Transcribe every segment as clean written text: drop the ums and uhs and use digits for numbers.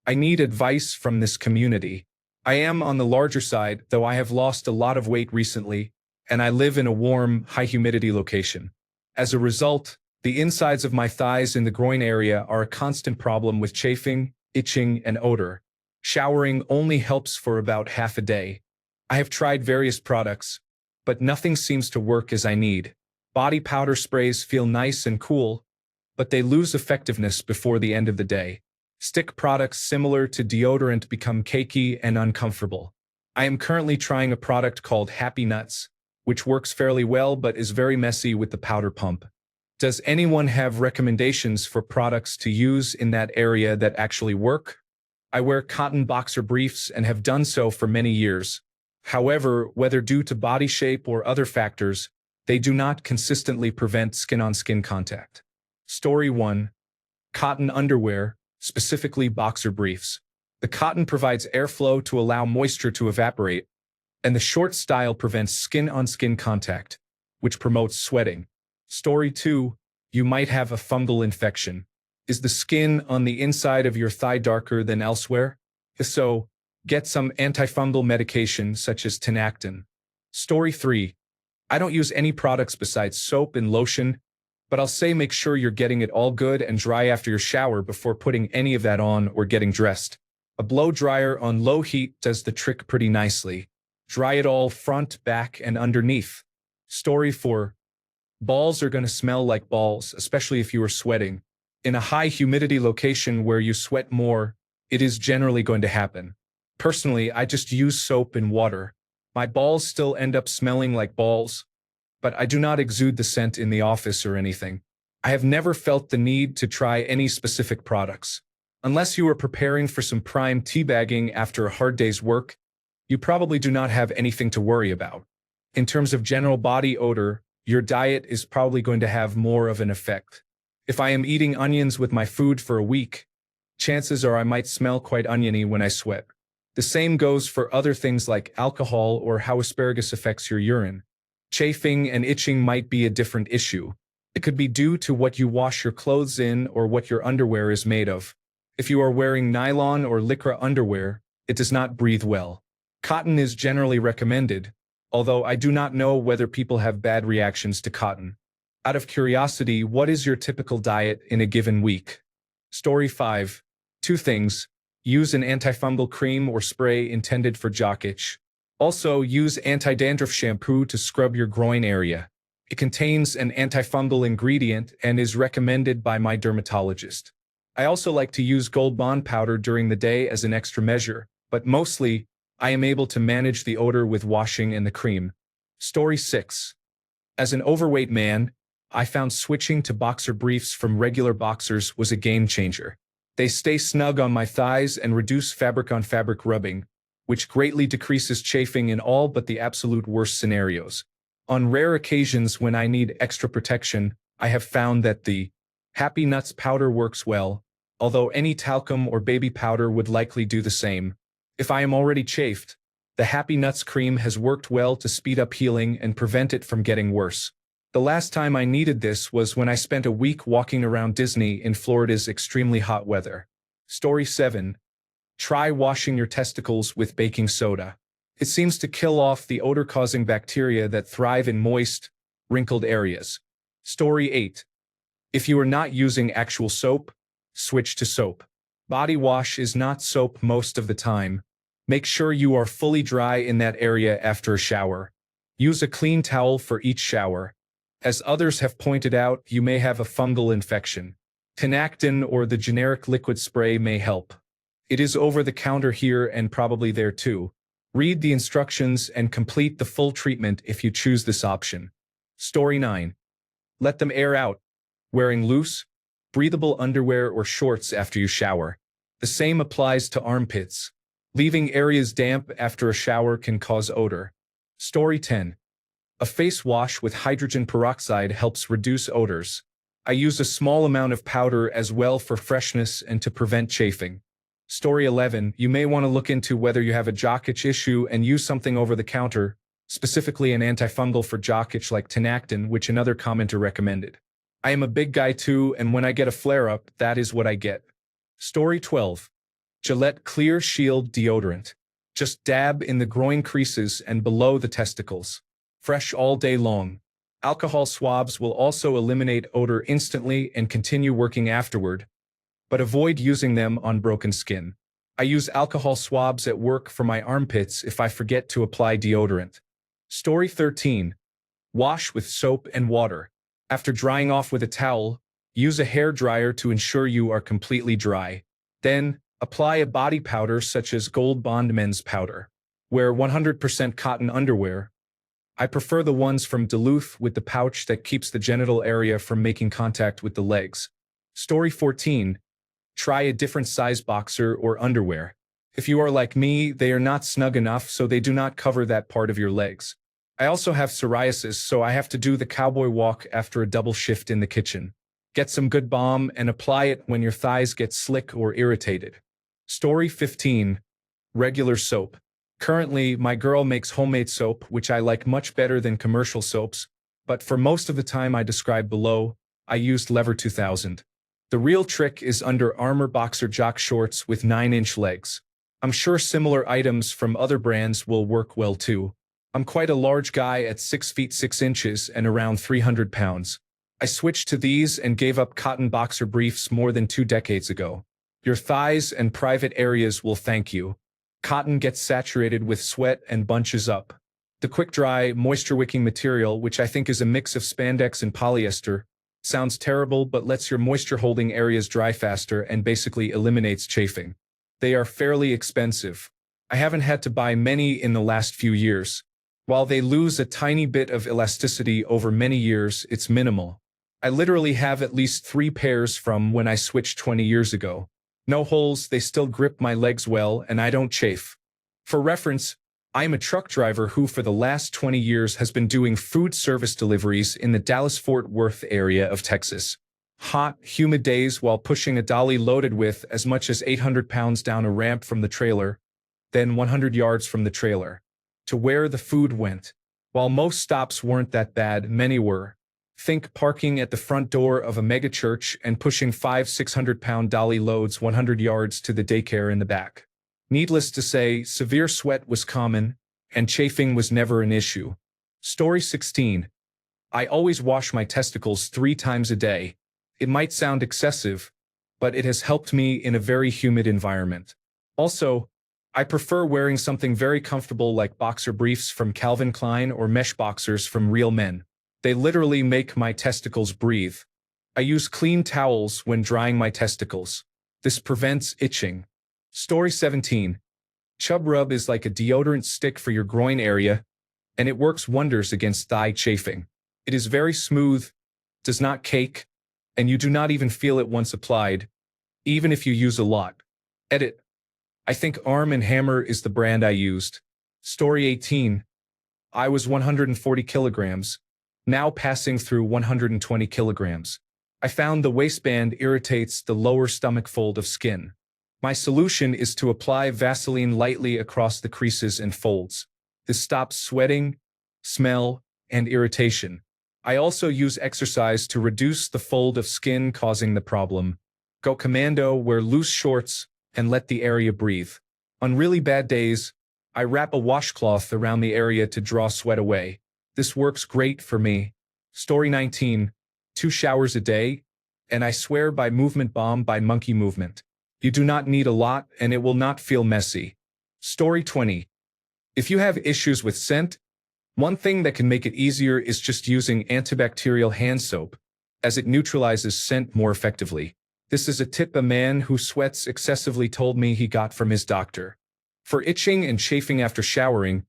I need advice from this community. I am on the larger side, though I have lost a lot of weight recently, and I live in a warm, high-humidity location. As a result, the insides of my thighs in the groin area are a constant problem with chafing, itching, and odor. Showering only helps for about half a day. I have tried various products, but nothing seems to work as I need. Body powder sprays feel nice and cool, but they lose effectiveness before the end of the day. Stick products similar to deodorant become cakey and uncomfortable. I am currently trying a product called Happy Nuts, which works fairly well but is very messy with the powder pump. Does anyone have recommendations for products to use in that area that actually work? I wear cotton boxer briefs and have done so for many years. However, whether due to body shape or other factors, they do not consistently prevent skin-on-skin contact. Story 1. Cotton underwear, specifically boxer briefs. The cotton provides airflow to allow moisture to evaporate, and the short style prevents skin-on-skin contact, which promotes sweating. Story 2. You might have a fungal infection. Is the skin on the inside of your thigh darker than elsewhere? If so, get some antifungal medication such as Tinactin. Story 3. I don't use any products besides soap and lotion, but I'll say make sure you're getting it all good and dry after your shower before putting any of that on or getting dressed. A blow dryer on low heat does the trick pretty nicely. Dry it all front, back, and underneath. Story 4. Balls are going to smell like balls, especially if you are sweating. In a high humidity location where you sweat more, it is generally going to happen. Personally, I just use soap and water. My balls still end up smelling like balls, but I do not exude the scent in the office or anything. I have never felt the need to try any specific products. Unless you are preparing for some prime teabagging after a hard day's work, you probably do not have anything to worry about. In terms of general body odor, your diet is probably going to have more of an effect. If I am eating onions with my food for a week, chances are I might smell quite oniony when I sweat. The same goes for other things like alcohol or how asparagus affects your urine. Chafing and itching might be a different issue. It could be due to what you wash your clothes in or what your underwear is made of. If you are wearing nylon or lycra underwear, it does not breathe well. Cotton is generally recommended, although I do not know whether people have bad reactions to cotton. Out of curiosity, what is your typical diet in a given week? Story 5. 2 things. Use an antifungal cream or spray intended for jock itch. Also, use anti-dandruff shampoo to scrub your groin area. It contains an antifungal ingredient and is recommended by my dermatologist. I also like to use Gold Bond powder during the day as an extra measure, but mostly, I am able to manage the odor with washing and the cream. Story 6. As an overweight man, I found switching to boxer briefs from regular boxers was a game changer. They stay snug on my thighs and reduce fabric-on-fabric rubbing, which greatly decreases chafing in all but the absolute worst scenarios. On rare occasions when I need extra protection, I have found that the Happy Nuts powder works well, although any talcum or baby powder would likely do the same. If I am already chafed, the Happy Nuts cream has worked well to speed up healing and prevent it from getting worse. The last time I needed this was when I spent a week walking around Disney in Florida's extremely hot weather. Story 7. Try washing your testicles with baking soda. It seems to kill off the odor-causing bacteria that thrive in moist, wrinkled areas. Story 8. If you are not using actual soap, switch to soap. Body wash is not soap most of the time. Make sure you are fully dry in that area after a shower. Use a clean towel for each shower. As others have pointed out, you may have a fungal infection. Tinactin or the generic liquid spray may help. It is over the counter here and probably there too. Read the instructions and complete the full treatment if you choose this option. Story 9. Let them air out. Wearing loose, breathable underwear or shorts after you shower. The same applies to armpits. Leaving areas damp after a shower can cause odor. Story 10. A face wash with hydrogen peroxide helps reduce odors. I use a small amount of powder as well for freshness and to prevent chafing. Story 11. You may want to look into whether you have a jock itch issue and use something over the counter, specifically an antifungal for jock itch like Tinactin, which another commenter recommended. I am a big guy too, and when I get a flare-up, that is what I get. Story 12. Gillette Clear Shield Deodorant. Just dab in the groin creases and below the testicles. Fresh all day long. Alcohol swabs will also eliminate odor instantly and continue working afterward, but avoid using them on broken skin. I use alcohol swabs at work for my armpits if I forget to apply deodorant. Story 13. Wash with soap and water. After drying off with a towel, use a hair dryer to ensure you are completely dry. Then, apply a body powder such as Gold Bond Men's Powder. Wear 100% cotton underwear. I prefer the ones from Duluth with the pouch that keeps the genital area from making contact with the legs. Story 14. Try a different size boxer or underwear. If you are like me, they are not snug enough, so they do not cover that part of your legs. I also have psoriasis, so I have to do the cowboy walk after a double shift in the kitchen. Get some good balm and apply it when your thighs get slick or irritated. Story 15. Regular soap. Currently, my girl makes homemade soap, which I like much better than commercial soaps, but for most of the time I described below, I used Lever 2000. The real trick is Under Armour boxer jock shorts with 9-inch legs. I'm sure similar items from other brands will work well too. I'm quite a large guy at 6 feet 6 inches and around 300 pounds. I switched to these and gave up cotton boxer briefs more than 2 decades ago. Your thighs and private areas will thank you. Cotton gets saturated with sweat and bunches up. The quick-dry, moisture-wicking material, which I think is a mix of spandex and polyester, sounds terrible but lets your moisture-holding areas dry faster and basically eliminates chafing. They are fairly expensive. I haven't had to buy many in the last few years. While they lose a tiny bit of elasticity over many years, it's minimal. I literally have at least 3 pairs from when I switched 20 years ago. No holes, they still grip my legs well, and I don't chafe. For reference, I'm a truck driver who for the last 20 years has been doing food service deliveries in the Dallas-Fort Worth area of Texas. Hot, humid days while pushing a dolly loaded with as much as 800 pounds down a ramp from the trailer, then 100 yards from the trailer, to where the food went. While most stops weren't that bad, many were. Think parking at the front door of a megachurch and pushing 500-600-pound dolly loads 100 yards to the daycare in the back. Needless to say, severe sweat was common, and chafing was never an issue. Story 16. I always wash my testicles 3 times a day. It might sound excessive, but it has helped me in a very humid environment. Also, I prefer wearing something very comfortable like boxer briefs from Calvin Klein or mesh boxers from Real Men. They literally make my testicles breathe. I use clean towels when drying my testicles. This prevents itching. Story 17. Chub Rub is like a deodorant stick for your groin area, and it works wonders against thigh chafing. It is very smooth, does not cake, and you do not even feel it once applied, even if you use a lot. Edit. I think Arm & Hammer is the brand I used. Story 18. I was 140 kilograms. Now passing through 120 kilograms. I found the waistband irritates the lower stomach fold of skin. My solution is to apply Vaseline lightly across the creases and folds. This stops sweating, smell, and irritation. I also use exercise to reduce the fold of skin causing the problem. Go commando, wear loose shorts, and let the area breathe. On really bad days, I wrap a washcloth around the area to draw sweat away. This works great for me. Story 19. 2 showers a day, and I swear by Movement Bomb by Monkey Movement. You do not need a lot, and it will not feel messy. Story 20. If you have issues with scent, one thing that can make it easier is just using antibacterial hand soap, as it neutralizes scent more effectively. This is a tip a man who sweats excessively told me he got from his doctor. For itching and chafing after showering,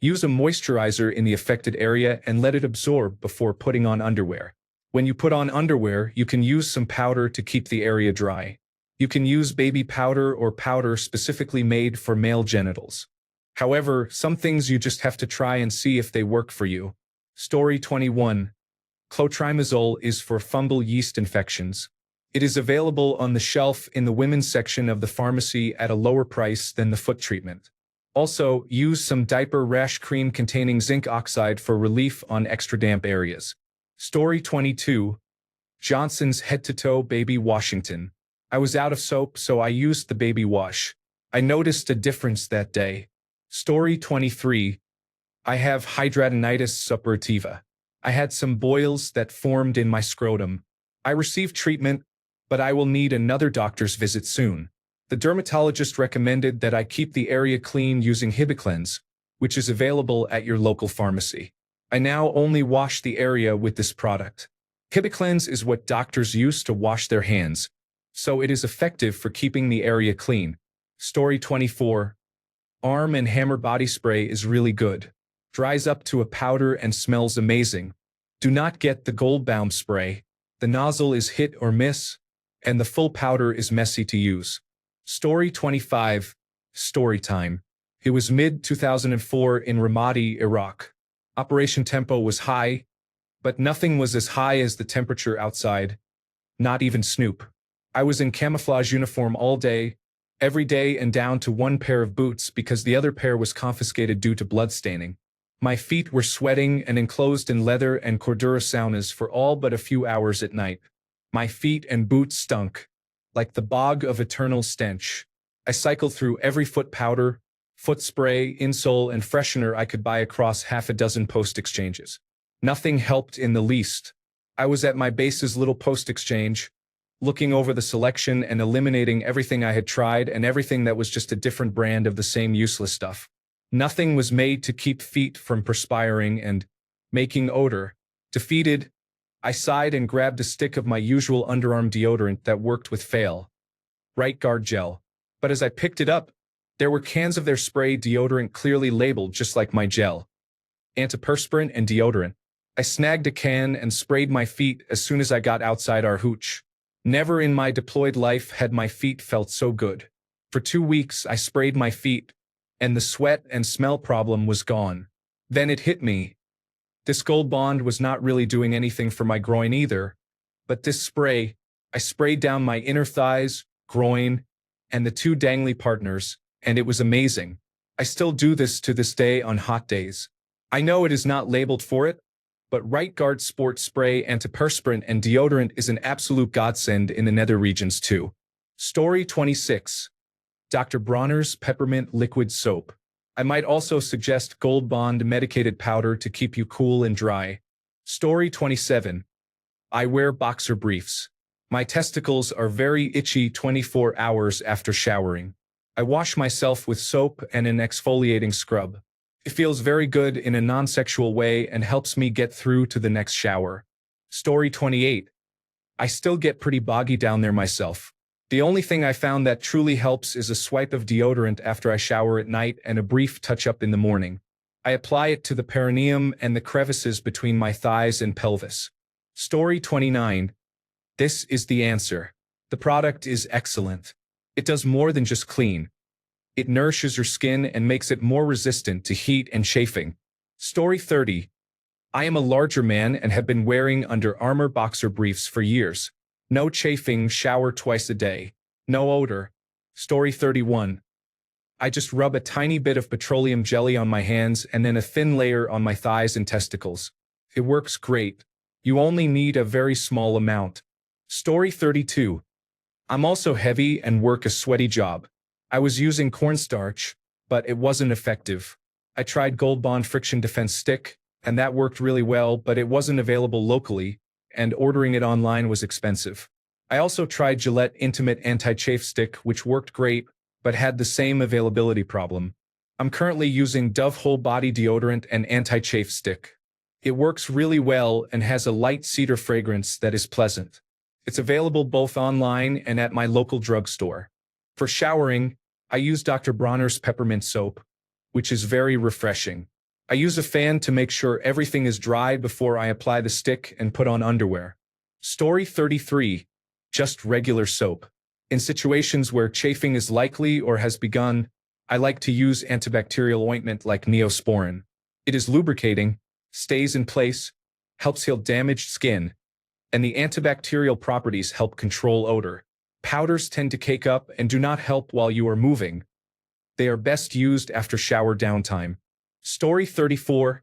use a moisturizer in the affected area and let it absorb before putting on underwear. When you put on underwear, you can use some powder to keep the area dry. You can use baby powder or powder specifically made for male genitals. However, some things you just have to try and see if they work for you. Story 21. Clotrimazole is for fungal yeast infections. It is available on the shelf in the women's section of the pharmacy at a lower price than the foot treatment. Also, use some diaper rash cream containing zinc oxide for relief on extra damp areas. Story 22. Johnson's Head to Toe Baby Washington. I was out of soap, so I used the baby wash. I noticed a difference that day. Story 23. I have hidradenitis suppurativa. I had some boils that formed in my scrotum. I received treatment, but I will need another doctor's visit soon. The dermatologist recommended that I keep the area clean using Hibiclens, which is available at your local pharmacy. I now only wash the area with this product. Hibiclens is what doctors use to wash their hands, so it is effective for keeping the area clean. Story 24. Arm and Hammer body spray is really good. Dries up to a powder and smells amazing. Do not get the Gold Balm spray. The nozzle is hit or miss, and the full powder is messy to use. Story 25. Story time. It was mid-2004 in Ramadi, Iraq. Operation tempo was high, but nothing was as high as the temperature outside. Not even Snoop. I was in camouflage uniform all day, every day, and down to one pair of boots because the other pair was confiscated due to blood staining. My feet were sweating and enclosed in leather and cordura saunas for all but a few hours at night. My feet and boots stunk, like the bog of eternal stench. I cycled through every foot powder, foot spray, insole, and freshener I could buy across half a dozen post exchanges. Nothing helped in the least. I was at my base's little post exchange, looking over the selection and eliminating everything I had tried and everything that was just a different brand of the same useless stuff. Nothing was made to keep feet from perspiring and making odor. Defeated, I sighed and grabbed a stick of my usual underarm deodorant that worked with fail. Right Guard gel. But as I picked it up, there were cans of their spray deodorant clearly labeled just like my gel. Antiperspirant and deodorant. I snagged a can and sprayed my feet as soon as I got outside our hooch. Never in my deployed life had my feet felt so good. For 2 weeks I sprayed my feet, and the sweat and smell problem was gone. Then it hit me. This Gold Bond was not really doing anything for my groin either, but this spray, I sprayed down my inner thighs, groin, and the 2 dangly partners, and it was amazing. I still do this to this day on hot days. I know it is not labeled for it, but Right Guard Sport Spray, antiperspirant, and deodorant is an absolute godsend in the nether regions too. Story 26. Dr. Bronner's Peppermint Liquid Soap. I might also suggest Gold Bond medicated powder to keep you cool and dry. Story 27. I wear boxer briefs. My testicles are very itchy 24 hours after showering. I wash myself with soap and an exfoliating scrub. It feels very good in a non-sexual way and helps me get through to the next shower. Story 28. I still get pretty boggy down there myself. The only thing I found that truly helps is a swipe of deodorant after I shower at night and a brief touch-up in the morning. I apply it to the perineum and the crevices between my thighs and pelvis. Story 29. This is the answer. The product is excellent. It does more than just clean. It nourishes your skin and makes it more resistant to heat and chafing. Story 30. I am a larger man and have been wearing Under Armour boxer briefs for years. No chafing, shower twice a day. No odor. Story 31. I just rub a tiny bit of petroleum jelly on my hands and then a thin layer on my thighs and testicles. It works great. You only need a very small amount. Story 32. I'm also heavy and work a sweaty job. I was using cornstarch, but it wasn't effective. I tried Gold Bond Friction Defense Stick, and that worked really well, but it wasn't available locally, and ordering it online was expensive. I also tried Gillette Intimate Anti-Chafe Stick, which worked great, but had the same availability problem. I'm currently using Dove Whole Body Deodorant and Anti-Chafe Stick. It works really well and has a light cedar fragrance that is pleasant. It's available both online and at my local drugstore. For showering, I use Dr. Bronner's Peppermint Soap, which is very refreshing. I use a fan to make sure everything is dry before I apply the stick and put on underwear. Story 33. Just regular soap. In situations where chafing is likely or has begun, I like to use antibacterial ointment like Neosporin. It is lubricating, stays in place, helps heal damaged skin, and the antibacterial properties help control odor. Powders tend to cake up and do not help while you are moving. They are best used after shower downtime. Story 34.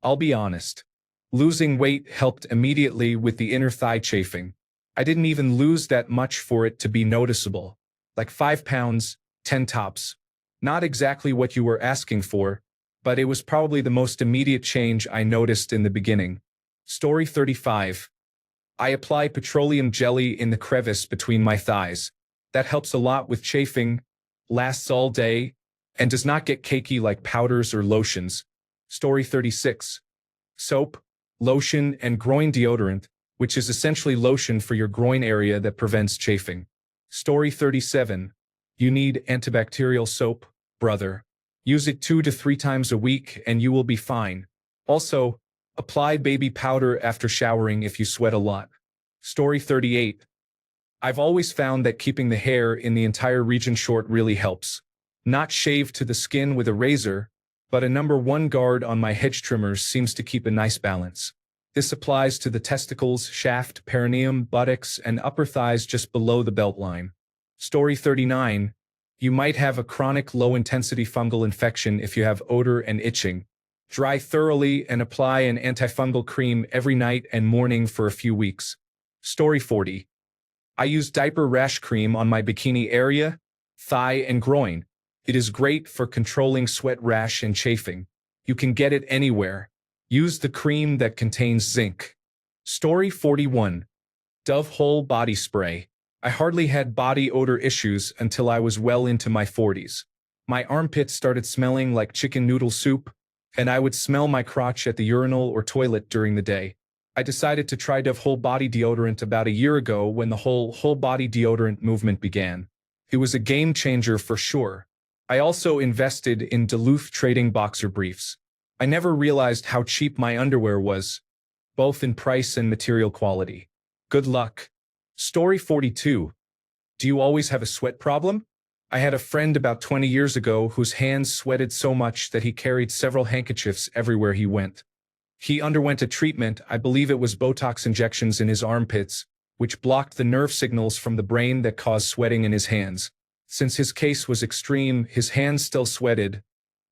I'll be honest. Losing weight helped immediately with the inner thigh chafing. I didn't even lose that much for it to be noticeable. Like 5 pounds, 10 tops. Not exactly what you were asking for, but it was probably the most immediate change I noticed in the beginning. Story 35. I apply petroleum jelly in the crevice between my thighs. That helps a lot with chafing, lasts all day, and does not get cakey like powders or lotions. Story 36. Soap, lotion, and groin deodorant, which is essentially lotion for your groin area that prevents chafing. Story 37. You need antibacterial soap, brother. Use it 2 to 3 times a week and you will be fine. Also, apply baby powder after showering if you sweat a lot. Story 38. I've always found that keeping the hair in the entire region short really helps. Not shave to the skin with a razor, but a number 1 guard on my hedge trimmers seems to keep a nice balance. This applies to the testicles, shaft, perineum, buttocks, and upper thighs just below the belt line. Story 39. You might have a chronic low-intensity fungal infection if you have odor and itching. Dry thoroughly and apply an antifungal cream every night and morning for a few weeks. Story 40. I use diaper rash cream on my bikini area, thigh, and groin. It is great for controlling sweat rash and chafing. You can get it anywhere. Use the cream that contains zinc. Story 41. Dove Whole Body Spray. I hardly had body odor issues until I was well into my 40s. My armpits started smelling like chicken noodle soup, and I would smell my crotch at the urinal or toilet during the day. I decided to try Dove Whole Body Deodorant about a year ago when the whole body deodorant movement began. It was a game changer for sure. I also invested in Duluth Trading boxer briefs. I never realized how cheap my underwear was, both in price and material quality. Good luck. Story 42. Do you always have a sweat problem? I had a friend about 20 years ago whose hands sweated so much that he carried several handkerchiefs everywhere he went. He underwent a treatment, I believe it was Botox injections in his armpits, which blocked the nerve signals from the brain that caused sweating in his hands. Since his case was extreme, his hands still sweated,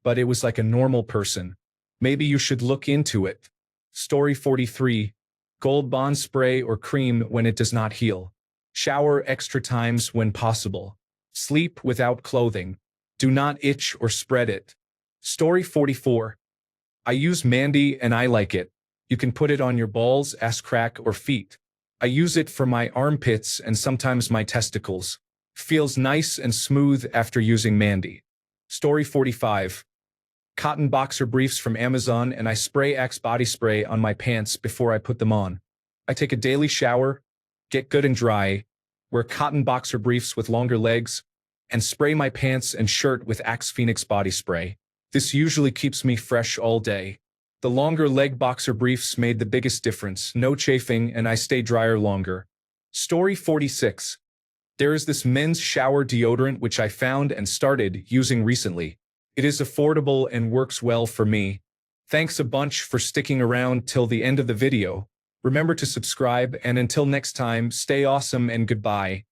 but it was like a normal person. Maybe you should look into it. Story 43. Gold Bond spray or cream when it does not heal. Shower extra times when possible. Sleep without clothing. Do not itch or spread it. Story 44. I use Mandy and I like it. You can put it on your balls, ass crack, or feet. I use it for my armpits and sometimes my testicles. Feels nice and smooth after using Mandy. Story 45. Cotton boxer briefs from Amazon and I spray Axe body spray on my pants before I put them on. I take a daily shower, get good and dry, wear cotton boxer briefs with longer legs, and spray my pants and shirt with Axe Phoenix body spray. This usually keeps me fresh all day. The longer leg boxer briefs made the biggest difference, no chafing, and I stay drier longer. Story 46. There is this men's shower deodorant which I found and started using recently. It is affordable and works well for me. Thanks a bunch for sticking around till the end of the video. Remember to subscribe and until next time, stay awesome and goodbye.